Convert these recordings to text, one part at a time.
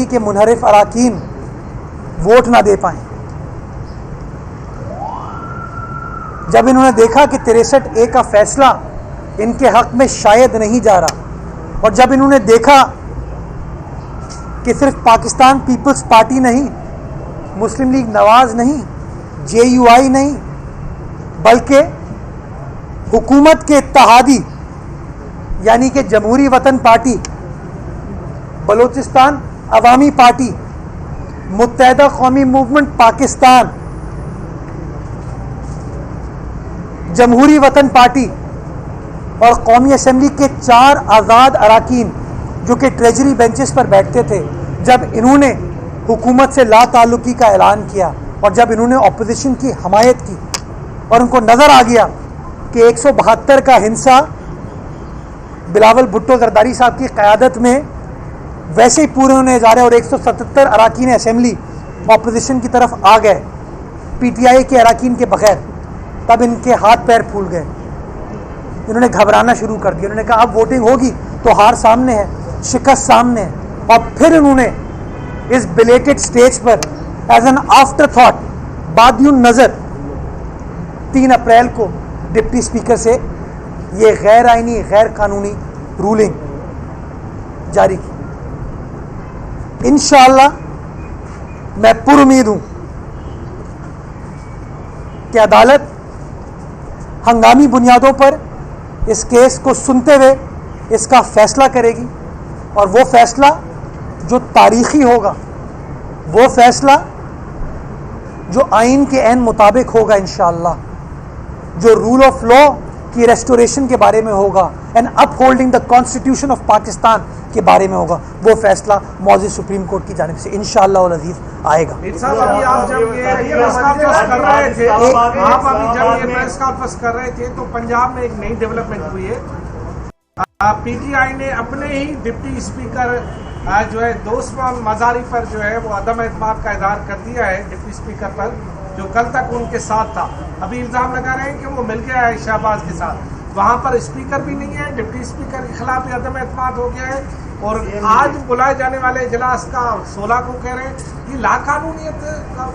Party के मुनहरिफ अराकीन vote ना दे पाए। जब इन्होंने देखा कि 63A का फैसला इनके हक में शायद नहीं जा रहा, और जब इन्होंने देखा कि सिर्फ पाकिस्तान पीपल्स पार्टी नहीं, मुस्लिम लीग नवाज नहीं, JUI नहीं, बल्कि हुकूमत के इत्तेहादी यानी कि जमहूरी वतन पार्टी, बलोचिस्तान अवामी पार्टी, मुत्तहदा कौमी मूवमेंट पाकिस्तान, जमहूरी वतन पार्टी और कौमी असेंबली के 4 आज़ाद अराकीन जो कि ट्रेजरी बेंचेस पर बैठते थे, जब इन्होंने हुकूमत से ला ताल्लुकी का ऐलान किया और जब इन्होंने अपोजिशन की हमायत की और उनको नज़र आ गया कि 172 का हिंसा बिलावल भुट्टो जरदारी साहब की क़यादत में वैसे ही पूरे होने जा रहे और 177 अराकीन असेंबली अपोजिशन की तरफ आ गए PTI के अराकीन के बगैर, तब इनके हाथ पैर फूल गए। इन्होंने घबराना शुरू कर दिया। इन्होंने कहा अब वोटिंग होगी तो हार सामने है, शिकस्त सामने है। और फिर इन्होंने इस बिलेटेड स्टेज पर एज एन आफ्टर थॉट बादियुन नज़र 3 अप्रैल को डिप्टी स्पीकर से ये गैर आइनी गैर कानूनी रूलिंग जारी की। इंशाअल्लाह मैं पुरुमीद हूं कि अदालत हंगामी बुनियादों पर इस केस को सुनते हुए इसका फैसला करेगी, और वो फैसला जो तारीखी होगा, वो फैसला जो आइन के ऐन मुताबिक होगा इंशाअल्लाह, जो रूल ऑफ लॉ की रेस्टोरेशन के बारे में होगा and upholding the constitution of Pakistan के बारे में होगा, वो फैसला मौजूद सुप्रीम कोर्ट की जानिब से इंशाअल्लाह अल अज़ीज़ आएगा। अभी आप जब ये प्रेस कॉन्फ्रेंस कर रहे थे, आप अभी जब ये प्रेस कॉन्फ्रेंस कर रहे थे तो पंजाब में एक नई डेवलपमेंट हुई है। PTI ने अपने ही डिप्टी स्पीकर जो है दोस्त मजारी पर जो है वो अदम एतमाद का इज़हार कर दिया है डिप्टी स्पीकर पर, जो कल तक उनके साथ था। अभी इल्ज़ाम लगा रहे हैं कि वो मिल गया है शहबाज के साथ, वहाँ पर स्पीकर भी नहीं है, डिप्टी स्पीकर के खिलाफ भी अदम एतमाद हो गया है। और आज बुलाए जाने वाले इजलास का 16 को कह रहे हैं ये लाकानूनियत का।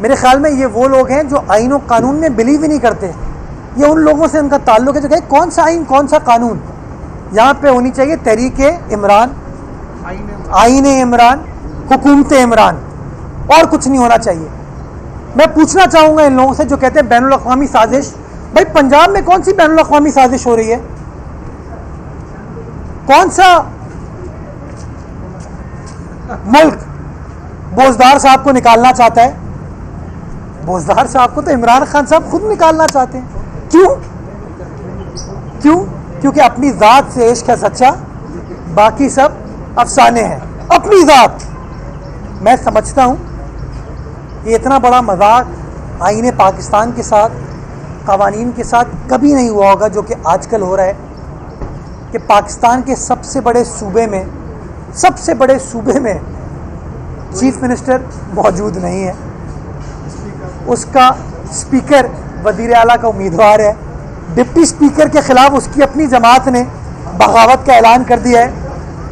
मेरे ख्याल में ये वो लोग हैं जो आइन और कानून में बिलीव ही नहीं करते। ये उन लोगों से उनका ताल्लुक है जो कहे कौन सा आइन कौन सा कानून। यहाँ पे होनी चाहिए तहरीके इमरान, आइन इमरान, हुकूमत इमरान, और कुछ नहीं होना चाहिए। मैं पूछना चाहूँगा इन लोगों से जो कहते हैं बैनुल अक़वामी साजिश, भाई पंजाब में कौन सी बैनुल अक़वामी साजिश हो रही है? कौन सा मुल्क बोजदार साहब को निकालना चाहता है? बोजदार साहब को तो इमरान खान साहब खुद निकालना चाहते हैं। क्यों? क्योंकि अपनी ज़ात से इश्क है सच्चा, बाकी सब अफसाने हैं। अपनी ज़ात, मैं समझता हूँ ये इतना बड़ा मजाक आईने पाकिस्तान के साथ, कवानीन के साथ कभी नहीं हुआ होगा जो कि आजकल हो रहा है कि पाकिस्तान के सबसे बड़े सूबे में चीफ मिनिस्टर मौजूद नहीं है, उसका स्पीकर वज़ीर आला का उम्मीदवार है, डिप्टी स्पीकर के ख़िलाफ़ उसकी अपनी जमात ने बगावत का ऐलान कर दिया है।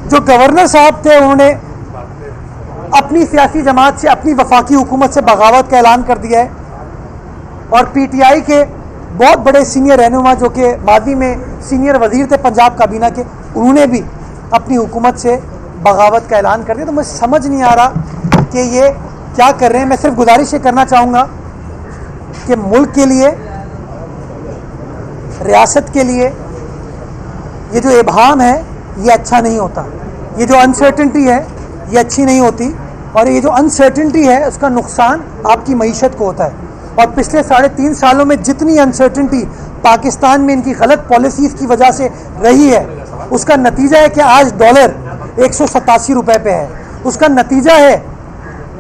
जो गवर्नर साहब थे उन्होंने अपनी सियासी जमात से, अपनी वफाकी हुकूमत से बगावत का ऐलान कर दिया है। और PTI के बहुत बड़े सीनियर रहनुमा जो कि माजी में सीनियर वज़ीर थे पंजाब काबीना के, उन्होंने भी अपनी हुकूमत से बगावत का ऐलान कर दिया। तो मुझे समझ नहीं आ रहा कि ये क्या कर रहे हैं। मैं सिर्फ गुजारिश ये करना चाहूँगा कि मुल्क के लिए, रियासत के लिए ये जो इबहाम है ये अच्छा नहीं होता, ये जो अनसर्टेनिटी है ये अच्छी नहीं होती, और ये जो अनसर्टेनिटी है उसका नुकसान आपकी मईशत को होता है। और पिछले 3.5 सालों में जितनी अनसर्टेनिटी पाकिस्तान में इनकी गलत पॉलिसीज़ की वजह से रही है, उसका नतीजा है कि आज डॉलर 187 रुपये पे है। उसका नतीजा है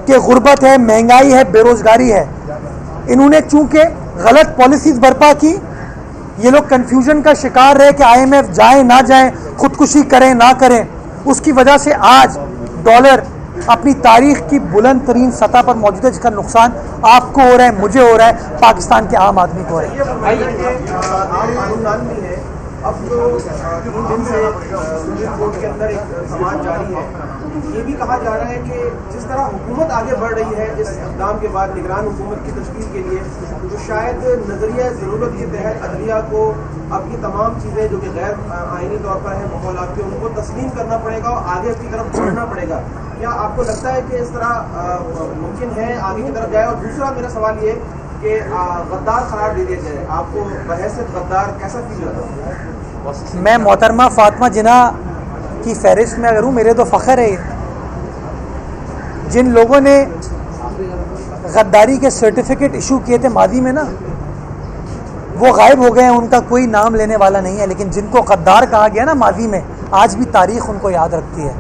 कि गुर्बत है, महंगाई है, बेरोज़गारी है। इन्होंने चूँकि गलत पॉलिसीज़ बर्पा की, ये लोग कन्फ्यूजन का शिकार रहे कि IMF जाए ना जाए, खुदकुशी करें ना करें, उसकी वजह से आज डॉलर अपनी तारीख की बुलंद तरीन सतह पर मौजूद है, जिसका नुकसान आपको हो रहा है, मुझे हो रहा है, पाकिस्तान के आम आदमी को हो रहा है। अब जो दिन से सुप्रीम कोर्ट के अंदर एक समाज जारी है, ये भी कहा जा रहा है कि जिस तरह हुकूमत आगे बढ़ रही है इस इक़दाम के बाद निगरान हुकूमत की तश्कील के लिए, तो शायद नज़रिया ज़रूरत के तहत अदलिया को अब ये तमाम चीज़ें जो कि गैर आइनी तौर पर है माहौलात के, उनको तस्लीम करना पड़ेगा और आगे की तरफ बढ़ना पड़ेगा। क्या आपको लगता है कि इस तरह मुमकिन है आगे की तरफ जाए? और दूसरा मेरा सवाल ये कि गद्दार करार दे दिया जाए, आपको बहैसियत गद्दार कैसा फील होता है? मैं मोहतरमा फातिमा जिन्ना की फहरिस्त में अगर हूँ, मेरे तो फ़ख्र है। जिन लोगों ने गद्दारी के सर्टिफिकेट इशू किए थे माजी में ना, वो गायब हो गए हैं, उनका कोई नाम लेने वाला नहीं है। लेकिन जिनको गद्दार कहा गया ना माजी में, आज भी तारीख़ उनको याद रखती है।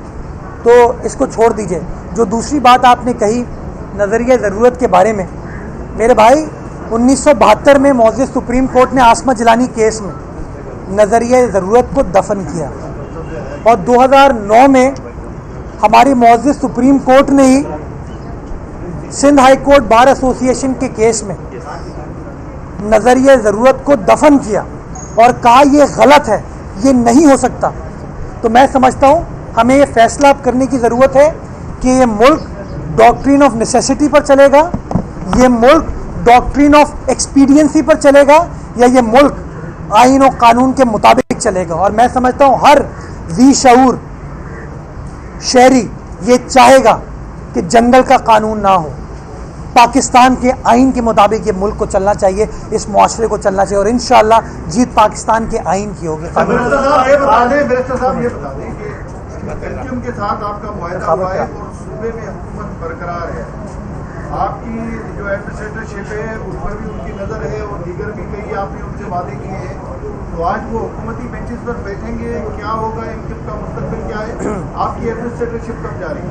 तो इसको छोड़ दीजिए। जो दूसरी बात आपने कही नज़रिया ज़रूरत के बारे में, मेरे भाई 1972 में मौजूद सुप्रीम कोर्ट ने आसमा जिलानी केस में नज़रिया ज़रूरत को दफन किया और 2009 में हमारी मौजूद सुप्रीम कोर्ट ने ही Sindh high court bar association के केस में नज़रिया ज़रूरत को दफन किया और कहा ये गलत है, ये नहीं हो सकता। तो मैं समझता हूँ हमें ये फैसला अब करने की ज़रूरत है कि ये मुल्क डॉक्ट्रिन ऑफ नेसेसिटी पर चलेगा, ये मुल्क डॉक्ट्रिन ऑफ एक्सपीडियंसी पर चलेगा, या ये मुल्क आइन और कानून के मुताबिक चलेगा। और मैं समझता हूँ हर ज़ी शऊर शहरी ये चाहेगा कि जंगल का कानून ना हो, पाकिस्तान के आइन के मुताबिक ये मुल्क को चलना चाहिए, इस मुआशरे को चलना चाहिए और इंशाअल्लाह जीत पाकिस्तान के आइन की होगी। एमक्यूएम के साथ आपका मुआहदा हुआ है और सूबे में हुकूमत बरकरार है, आपकी जो एडमिनिस्ट्रेटरशिप है उस पर भी उनकी नज़र है और दीगर भी कई आपने उनसे वादे किए हैं, तो आज वो हुकूमती बेंचेस पर बैठेंगे, क्या होगा, एमक्यूएम का मुस्तकबिल क्या है, आपकी एडमिनिस्ट्रेटरशिप कब जारी है?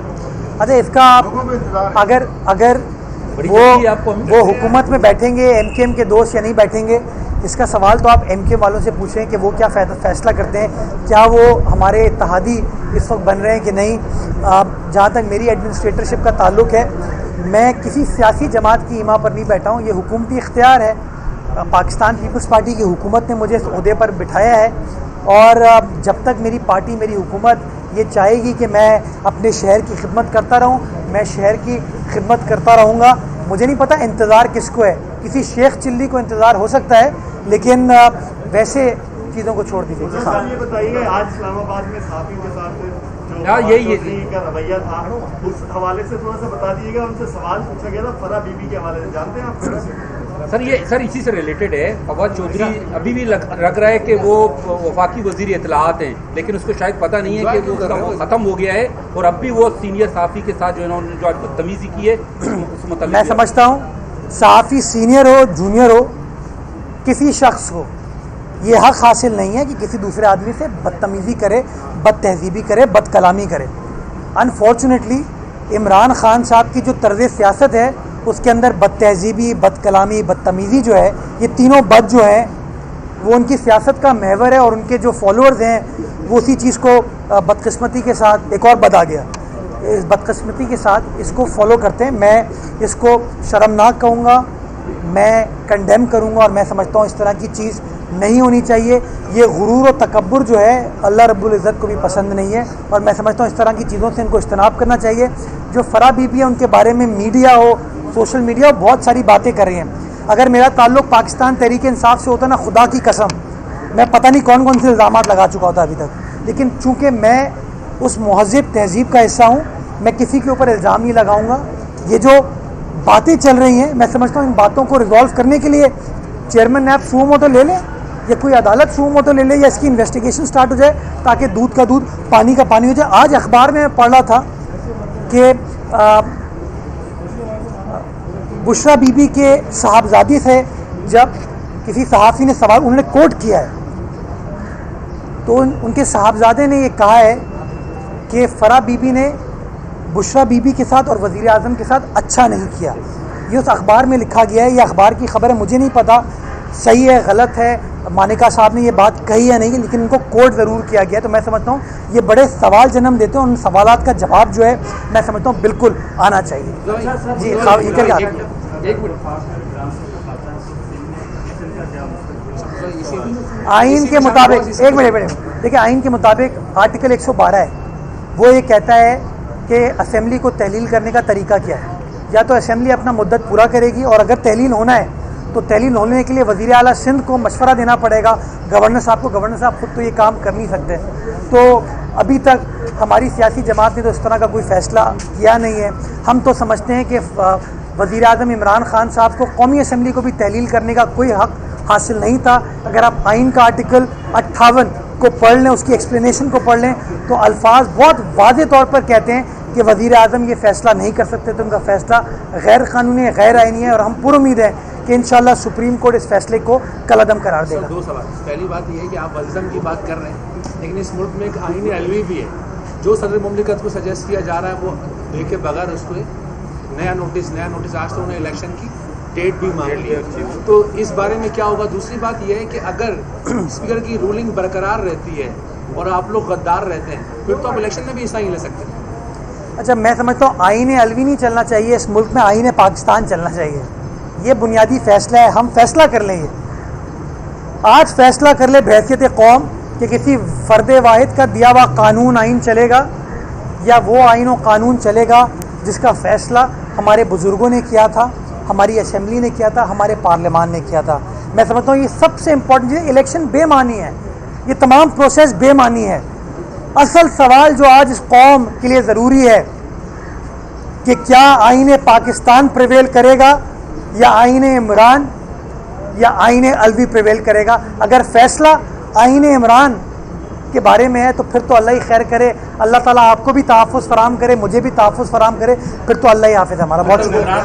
अच्छा, इसका लोगों को इंतजार है। अगर वो हुकूमत में बैठेंगे, एमकेएम के दोस्त या नहीं बैठेंगे, इसका सवाल तो आप एमके वालों से पूछें कि वो क्या फैसला करते हैं, क्या वो हमारे इत्तेहादी इस वक्त बन रहे हैं कि नहीं। जहाँ तक मेरी एडमिनिस्ट्रेटरशिप का ताल्लुक़ है, मैं किसी सियासी जमात की इमा पर नहीं बैठा हूँ, ये हुकूमती इख्तियार है। पाकिस्तान पीपल्स पार्टी की हुकूमत ने मुझे इस ओहदे पर बिठाया है और जब तक मेरी पार्टी, मेरी हुकूमत ये चाहेगी कि मैं अपने शहर की खिदमत करता रहूँ, मैं शहर की खिदमत करता रहूँगा। मुझे नहीं पता इंतज़ार किसको है, किसी शेख चिल्ली को इंतज़ार हो सकता है, लेकिन वैसे चीज़ों को छोड़ दीजिए। ये बताइए, आज इस्लामाबाद में साफी के साथ जो यही का रवैया था, उस हवाले से थोड़ा सा बता दीजिएगा। उनसे सवाल पूछा गया था फरा बीबी के हवाले से, जानते हैं आप? सर इसी से रिलेटेड है। फवाद चौधरी अभी भी लग रहा है कि वो वफाकी वजीर इत्तलाआत हैं, लेकिन उसको शायद पता नहीं है कि वो उसका ख़त्म हो गया है और अब भी वो सीनियर सहाफ़ी के साथ जो इन्होंने जो बदतमीज़ी की है उस मतलब मैं समझता हूँ सहाफ़ी सीनियर हो जूनियर हो, किसी शख्स को ये हक़ हासिल नहीं है कि किसी दूसरे आदमी से बदतमीज़ी करे, बदतहज़ीबी करे, बदकलामी करे। अनफॉर्चुनेटली इमरान खान साहब की जो तर्ज़ सियासत है उसके अंदर बदतहज़ीबी, बदकलामी, बदतमीज़ी जो है, ये तीनों बद जो है वो उनकी सियासत का महवर है और उनके जो फॉलोअर्स हैं वो उसी चीज़ को बदकिस्मती के साथ, एक और बद आ गया, इस बदकिस्मती के साथ इसको फॉलो करते हैं। मैं इसको शर्मनाक कहूँगा, मैं कंडेम करूँगा और मैं समझता हूँ इस तरह की चीज़ नहीं होनी चाहिए। ये गुरूर और तकब्बुर जो है अल्लाह रब्बुल इज़्ज़त को भी पसंद नहीं है और मैं समझता हूँ इस तरह की चीज़ों से इनको इज्तनाब करना चाहिए। जो फरा बीबी है उनके बारे में मीडिया हो, सोशल मीडिया हो, बहुत सारी बातें कर रही हैं। अगर मेरा ताल्लुक़ पाकिस्तान तहरीक इंसाफ से होता ना, खुदा की कसम मैं पता नहीं कौन कौन से इल्ज़ामात लगा चुका होता अभी तक। लेकिन चूँकि मैं उस महज़िब तहज़ीब का हिस्सा हूँ, मैं किसी के ऊपर इल्ज़ाम नहीं लगाऊँगा। ये जो बातें चल रही हैं, मैं समझता हूँ इन बातों को रिजॉल्व करने के लिए चेयरमैन नैब सुओ मोटो ले लें या कोई अदालत सुओ मोटो ले ले या इसकी इन्वेस्टिगेशन स्टार्ट हो जाए ताकि दूध का दूध पानी का पानी हो जाए। आज अखबार में पढ़ रहा था कि बुशरा बीबी के साहबजादी से जब किसी सहाफ़ी ने सवाल, उन्होंने कोट किया है, तो उनके साहबजादे ने ये कहा है कि फरा बीबी ने बुशरा बीबी के साथ और वज़ीर आज़म के साथ अच्छा नहीं किया। ये उस अखबार में लिखा गया है, ये अखबार की खबर है, मुझे नहीं पता सही है गलत है, मानिका साहब ने ये बात कही है नहीं, लेकिन इनको कोट ज़रूर किया गया। तो मैं समझता हूँ ये बड़े सवाल जन्म देते हैं, उन सवालात का जवाब जो है मैं समझता हूँ बिल्कुल आना चाहिए। जी एक मिनट आइन के मुताबिक एक मिनट देखिए, आइन के मुताबिक आर्टिकल 112 है, वो ये कहता है कि असेंबली को तहलील करने का तरीका क्या है। या तो असेंबली अपना मुद्दत पूरा करेगी, और अगर तहलील होना है तो तहलील होने के लिए वज़ीर आला सिंध को मशवरा देना पड़ेगा, गवर्नर साहब को। गवर्नर साहब खुद तो ये काम कर नहीं सकते। तो अभी तक हमारी सियासी जमात ने तो इस तरह का कोई फ़ैसला किया नहीं है। हम तो समझते हैं कि वज़ीर आज़म इमरान खान साहब को कौमी असम्बली को भी तहलील करने का कोई हक़ हासिल नहीं था। अगर आप आइन का आर्टिकल 58 को पढ़ लें, उसकी एक्सप्लेनेशन को पढ़ लें, तो अल्फाज बहुत वाज़े तौर पर कहते हैं कि वज़ीर आज़म ये फ़ैसला नहीं कर सकते, तो उनका फ़ैसला गैर कानूनी है, गैर आइनी है। और हम पूरी उम्मीद है कि इंशाअल्लाह सुप्रीम कोर्ट इस फैसले को कलअदम करार देगा। दो सवाल। पहली बात यह है कि आप वज़ीर की बात कर रहे हैं, लेकिन इस मुल्क में एक आईनी अलवी भी है। जो सदर मुमलिकत को सजेस्ट किया जा रहा है वो देखे बगैर उसको नया नोटिस आज तो उन्होंने इलेक्शन की डेट भी मांग ली है, तो इस बारे में क्या होगा। दूसरी बात यह है कि अगर स्पीकर की रूलिंग बरकरार रहती है और आप लोग गद्दार रहते हैं, फिर तो आप इलेक्शन में भी हिस्सा ही ले सकते हैं। अच्छा, मैं समझता हूँ आईन अलवी नहीं चलना चाहिए, इस मुल्क में आईन पाकिस्तान चलना चाहिए। ये बुनियादी फ़ैसला है, हम फैसला कर लें। आज फैसला कर ले बहैसियत कौम कि किसी फ़र्द वाहिद का दिया हुआ कानून आइन चलेगा, या वो आइन और कानून चलेगा जिसका फ़ैसला हमारे बुज़ुर्गों ने किया था, हमारी असम्बली ने किया था, हमारे पार्लियामान ने किया था। मैं समझता हूँ ये सबसे इम्पोर्टेंट चीज़। इलेक्शन बेमानी है, ये तमाम प्रोसेस बेमानी है। असल सवाल जो आज इस कौम के लिए ज़रूरी है कि क्या आईन पाकिस्तान प्रिवेल करेगा, या आईन इमरान, या आईन अलवी प्रिवेल करेगा। अगर फ़ैसला आईन इमरान के बारे में है तो फिर तो अल्लाह ही खैर करे, अल्लाह ताला आपको भी तहफ़्फ़ुज़ फराम करे, मुझे भी तहफ़्फ़ुज़ फराम करे, फिर तो अल्लाह ही हाफ़िज़ हमारा। बहुत शुक्रिया।